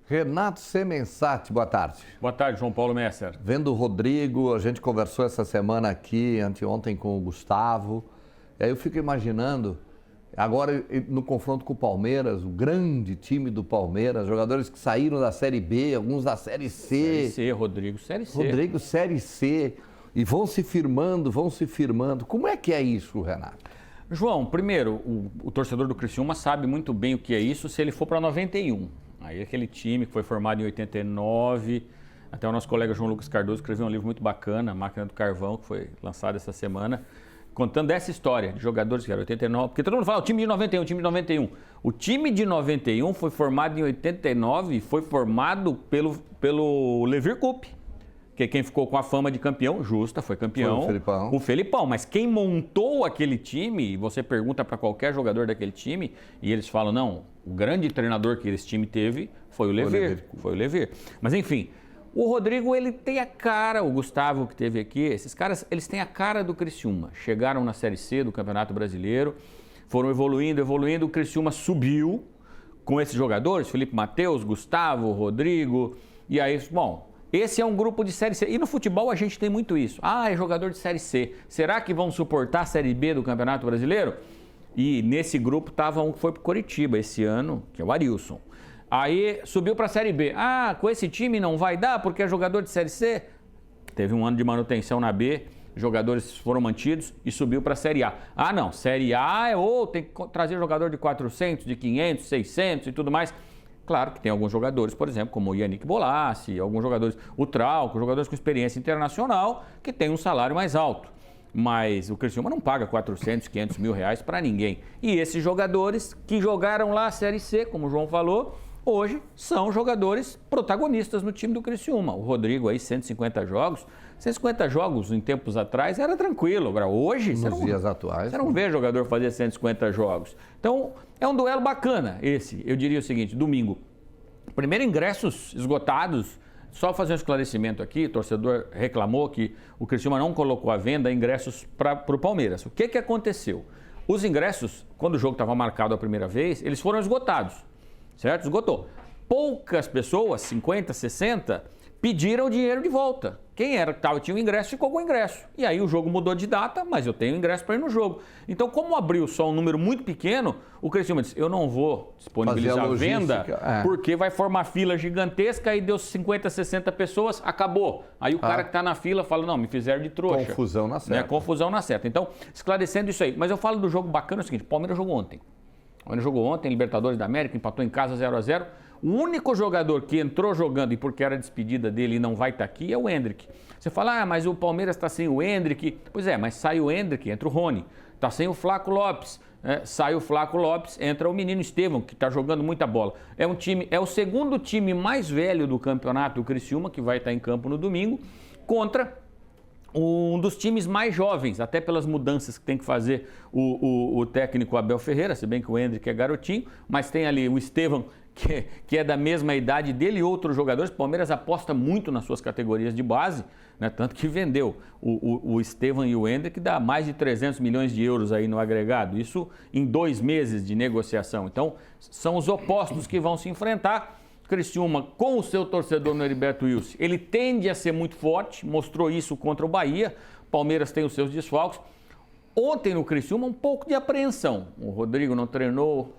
Renato Semensati, boa tarde. Boa tarde, João Paulo Messer. Vendo o Rodrigo, a gente conversou essa semana aqui, anteontem com o Gustavo. E aí eu fico imaginando, agora no confronto com o Palmeiras, o grande time do Palmeiras, jogadores que saíram da Série B, alguns da Série C. Série C, Rodrigo, Série C. Rodrigo, Série C. E vão se firmando, vão se firmando. Como é que é isso, Renato? João, primeiro, o torcedor do Criciúma sabe muito bem o que é isso se ele for para 91. Aí aquele time que foi formado em 89, até o nosso colega João Lucas Cardoso escreveu um livro muito bacana, Máquina do Carvão, que foi lançado essa semana, contando essa história de jogadores que eram 89, porque todo mundo fala o time de 91, o time de 91. O time de 91 foi formado em 89 e foi formado pelo Levir Coupe, que é quem ficou com a fama de campeão, justa, foi campeão. Foi o Felipão. O Felipão, mas quem montou aquele time, e você pergunta para qualquer jogador daquele time, e eles falam, não, o grande treinador que esse time teve foi o Levir. Foi o Levir. Mas enfim, o Rodrigo, ele tem a cara, o Gustavo que teve aqui, esses caras, eles têm a cara do Criciúma. Chegaram na Série C do Campeonato Brasileiro, foram evoluindo, o Criciúma subiu com esses jogadores, Felipe Mateus, Gustavo, Rodrigo, e aí, bom... Esse é um grupo de Série C. E no futebol a gente tem muito isso. Ah, é jogador de Série C. Será que vão suportar a Série B do Campeonato Brasileiro? E nesse grupo estava um que foi para o Coritiba esse ano, que é o Arilson. Aí subiu para a Série B. Ah, com esse time não vai dar porque é jogador de Série C? Teve um ano de manutenção na B, jogadores foram mantidos e subiu para a Série A. Ah, não, Série A é ou tem que trazer jogador de 400, de 500, 600 e tudo mais. Claro que tem alguns jogadores, por exemplo, como o Yannick Bolaci, alguns jogadores, o Trauco, jogadores com experiência internacional, que tem um salário mais alto. Mas o Criciúma não paga 400, 500 mil reais para ninguém. E esses jogadores que jogaram lá a Série C, como o João falou, hoje são jogadores protagonistas no time do Criciúma. O Rodrigo aí, 150 jogos. 150 jogos em tempos atrás era tranquilo. Agora, hoje, nos dias atuais, você não vê jogador fazer 150 jogos. Então, é um duelo bacana esse. Eu diria o seguinte, domingo. Primeiro, ingressos esgotados. Só fazer um esclarecimento aqui, o torcedor reclamou que o Criciúma não colocou à venda ingressos para o Palmeiras. O que aconteceu? Os ingressos, quando o jogo estava marcado a primeira vez, eles foram esgotados, certo? Esgotou. Poucas pessoas, 50, 60, pediram o dinheiro de volta. Quem era que tinha o ingresso ficou com o ingresso. E aí o jogo mudou de data, mas eu tenho ingresso para ir no jogo. Então, como abriu só um número muito pequeno, o Criciúma disse, eu não vou disponibilizar a venda, porque vai formar fila gigantesca, aí deu 50, 60 pessoas, acabou. Aí o cara que está na fila fala, não, me fizeram de trouxa. Confusão na certa. Confusão na certa. Então, esclarecendo isso aí. Mas eu falo do jogo bacana, é o seguinte, o Palmeiras jogou ontem. O Palmeiras jogou ontem, Libertadores da América, empatou em casa 0-0. O único jogador que entrou jogando e porque era despedida dele e não vai estar aqui é o Endrick. Você fala, mas o Palmeiras está sem o Endrick. Pois é, mas sai o Endrick, entra o Rony. Está sem o Flaco Lopes. Sai o Flaco Lopes, entra o menino Estevão, que está jogando muita bola. É o segundo time mais velho do campeonato, o Criciúma, que vai estar em campo no domingo, contra um dos times mais jovens, até pelas mudanças que tem que fazer o técnico Abel Ferreira, se bem que o Endrick é garotinho, mas tem ali o Estevão, que é da mesma idade dele e outros jogadores. O Palmeiras aposta muito nas suas categorias de base, né? Tanto que vendeu o Estevão e o Endrick, dá mais de 300 milhões de euros aí no agregado. Isso em 2 meses de negociação. Então, são os opostos que vão se enfrentar. Criciúma, com o seu torcedor no Heriberto Wilson, ele tende a ser muito forte, mostrou isso contra o Bahia. Palmeiras tem os seus desfalques. Ontem no Criciúma, um pouco de apreensão. O Rodrigo não treinou,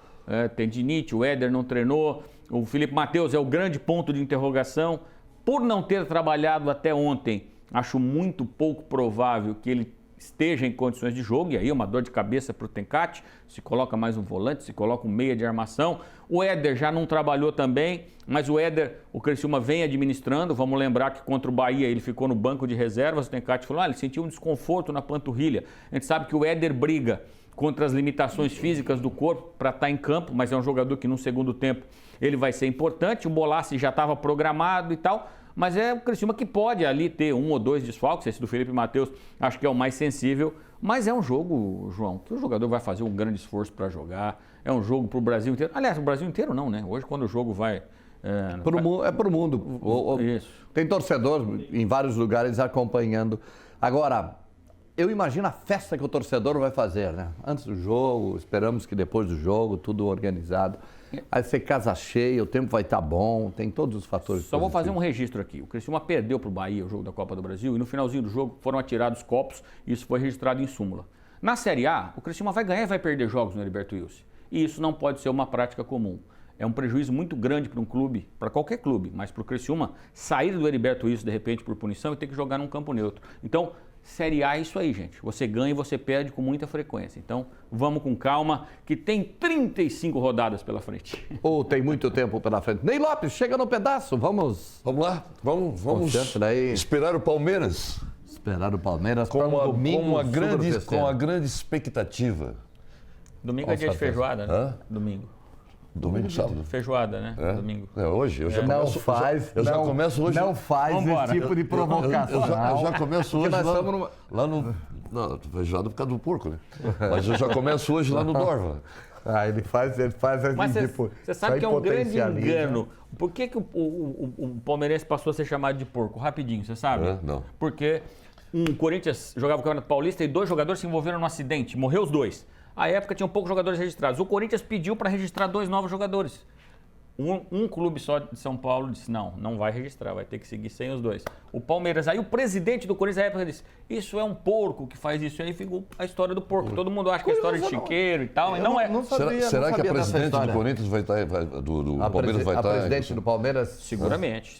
tendinite, o Éder não treinou, o Felipe Mateus é o grande ponto de interrogação. Por não ter trabalhado até ontem, acho muito pouco provável que ele esteja em condições de jogo, e aí é uma dor de cabeça para o Tencate, se coloca mais um volante, se coloca um meia de armação. O Éder já não trabalhou também, mas o Éder, o Criciúma vem administrando. Vamos lembrar que contra o Bahia ele ficou no banco de reservas, o Tencate falou, ele sentiu um desconforto na panturrilha. A gente sabe que o Éder briga contra as limitações físicas do corpo para estar em campo, mas é um jogador que no segundo tempo ele vai ser importante. O Bolaci já estava programado e tal, mas é o Criciúma que pode ali ter 1 ou 2 desfalques. Esse do Felipe Mateus acho que é o mais sensível, mas é um jogo, João, que o jogador vai fazer um grande esforço para jogar. É um jogo para o Brasil inteiro. Aliás, o Brasil inteiro não, né? Hoje quando o jogo vai... É para o mundo. Isso. Tem torcedor em vários lugares acompanhando. Agora, eu imagino a festa que o torcedor vai fazer, né? Antes do jogo, esperamos que depois do jogo, tudo organizado. Aí você casa cheia, o tempo vai estar bom, tem todos os fatores Só vou fazer um positivos. registro aqui. O Criciúma perdeu para o Bahia o jogo da Copa do Brasil e no finalzinho do jogo foram atirados copos e isso foi registrado em súmula. Na Série A, o Criciúma vai ganhar e vai perder jogos no Heriberto Wilson. E isso não pode ser uma prática comum. É um prejuízo muito grande para um clube, para qualquer clube, mas para o Criciúma sair do Heriberto Wilson de repente por punição e ter que jogar num campo neutro. Então, Série A é isso aí, gente. Você ganha e você perde com muita frequência. Então, vamos com calma, que tem 35 rodadas pela frente. Ou tem muito tempo pela frente. Ney Lopes, chega no pedaço, vamos Vamos lá, vamos Concentra aí. esperar o Palmeiras esperar o Palmeiras com para um domingo com super a grande expectativa. Domingo é dia de feijoada, né? Hã? Domingo. Domingo, sábado. Feijoada, né? É? Domingo. É, hoje, eu já Não começo, faz, eu já não, começo hoje. não faz Vambora. esse tipo de provocação. Eu já começo Porque hoje nós lá, estamos numa- lá no. Não, feijoada por causa do porco, né? Mas eu já começo hoje lá no Dorva. Ah, ele faz assim, Mas tipo, você sabe isso que é aí um grande potencializa. engano. Por que, que o palmeirense passou a ser chamado de porco? Rapidinho, você sabe? É, não. Porque um Corinthians jogava o Campeonato Paulista e 2 jogadores se envolveram num acidente. Morreu os 2. À época tinham poucos jogadores registrados. O Corinthians pediu para registrar 2 novos jogadores. Um clube só de São Paulo disse, não vai registrar, vai ter que seguir sem os 2. O Palmeiras, aí o presidente do Corinthians na época disse, isso é um porco que faz isso. E aí ficou a história do porco. Todo mundo acha que é história de chiqueiro e tal, mas não é. Será que a sabia dessa presidente do história. Corinthians vai estar. Do A Palmeiras vai a estar. presidente do Palmeiras... Seguramente.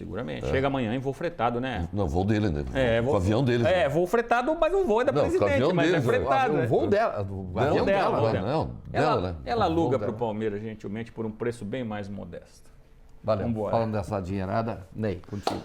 Chega amanhã em voo fretado, né? Não, vou dele, né? Voo- Com o avião deles. É, voo fretado, mas o voo é da Não, com o presidente, avião mas deles, é né? fretado. O né? voo dela, o Não, avião dela, dela. né? Não, dela, né? Ela aluga Voo para o dela. Palmeiras, gentilmente, por um preço bem mais modesto. Valeu. Vambora. Falando dessa dinheirada, Ney, contigo.